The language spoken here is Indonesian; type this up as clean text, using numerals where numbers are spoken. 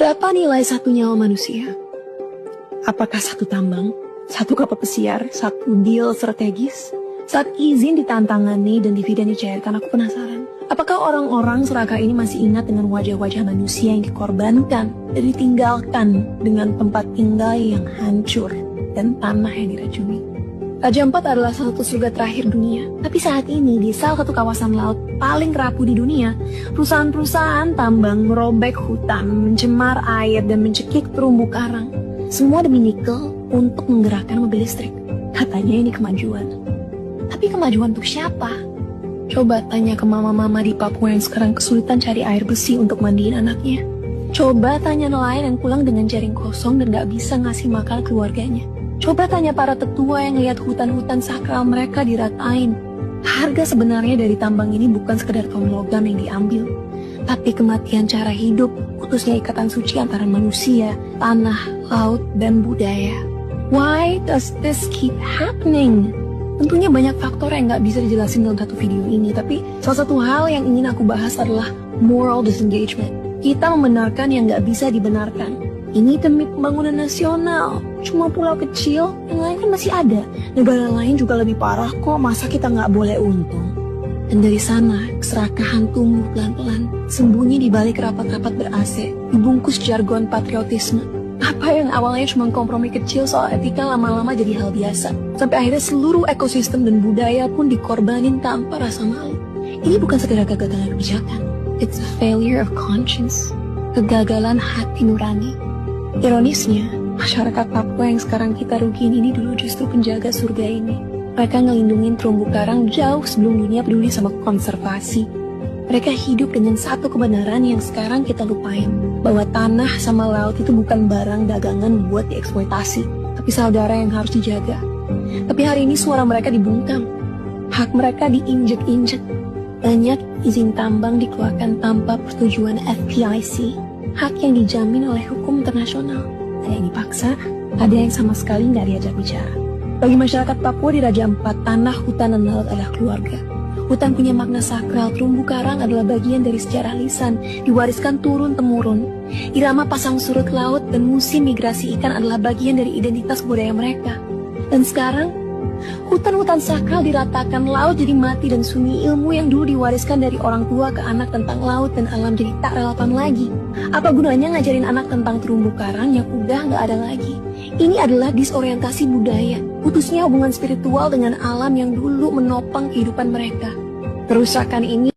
Berapa nilai satu nyawa manusia? Apakah satu tambang, satu kapal pesiar, satu deal strategis? Saat izin ditantangani dan dividen dicairkan, aku penasaran. Apakah orang-orang serakah ini masih ingat dengan wajah-wajah manusia yang dikorbankan dan ditinggalkan dengan tempat tinggal yang hancur dan tanah yang diracuni? Raja Ampat adalah salah satu surga terakhir dunia. Tapi saat ini di salah satu kawasan laut paling rapuh di dunia, perusahaan-perusahaan tambang merobek hutan, mencemar air, dan mencekik terumbu karang. Semua demi nikel untuk menggerakkan mobil listrik. Katanya ini kemajuan. Tapi kemajuan untuk siapa? Coba tanya ke mama-mama di Papua yang sekarang kesulitan cari air bersih untuk mandiin anaknya. Coba tanya nelayan yang pulang dengan jaring kosong dan gak bisa ngasih makan keluarganya. Coba tanya para tetua yang lihat hutan-hutan sakral mereka diratain. Harga sebenarnya dari tambang ini bukan sekedar kaum logam yang diambil, tapi kematian cara hidup, putusnya ikatan suci antara manusia, tanah, laut, dan budaya. Why does this keep happening? Tentunya banyak faktor yang gak bisa dijelasin dalam satu video ini, tapi salah satu hal yang ingin aku bahas adalah moral disengagement. Kita membenarkan yang gak bisa dibenarkan. Ini demi pembangunan nasional. Cuma pulau kecil, yang lain kan masih ada. Negara lain juga lebih parah kok, masa kita nggak boleh untung? Dan dari sana, keserakahan tumbuh pelan-pelan, sembunyi di balik rapat-rapat ber-AC, dibungkus jargon patriotisme. Apa yang awalnya cuma kompromi kecil soal etika lama-lama jadi hal biasa. Sampai akhirnya seluruh ekosistem dan budaya pun dikorbanin tanpa rasa malu. Ini bukan sekedar kegagalan kebijakan. It's a failure of conscience. Kegagalan hati nurani. Ironisnya, masyarakat Papua yang sekarang kita rugiin ini dulu justru penjaga surga ini. Mereka ngelindungin terumbu karang jauh sebelum dunia peduli sama konservasi. Mereka hidup dengan satu kebenaran yang sekarang kita lupain, bahwa tanah sama laut itu bukan barang dagangan buat dieksploitasi, tapi saudara yang harus dijaga. Tapi hari ini suara mereka dibungkam, hak mereka diinjek-injek. Banyak izin tambang dikeluarkan tanpa persetujuan FPIC, hak yang dijamin oleh hukum internasional. Ada yang dipaksa, ada yang sama sekali nggak diajak bicara. Bagi masyarakat Papua di Raja Ampat, tanah, hutan, dan laut adalah keluarga. Hutan punya makna sakral, terumbu karang adalah bagian dari sejarah lisan, diwariskan turun-temurun. Irama pasang surut laut dan musim migrasi ikan adalah bagian dari identitas budaya mereka. Dan sekarang, hutan-hutan sakral diratakan, laut jadi mati, dan sunyi ilmu yang dulu diwariskan dari orang tua ke anak tentang laut dan alam jadi tak relevan lagi. Apa gunanya ngajarin anak tentang terumbu karang yang udah gak ada lagi? Ini adalah disorientasi budaya, putusnya hubungan spiritual dengan alam yang dulu menopang kehidupan mereka. Kerusakan ini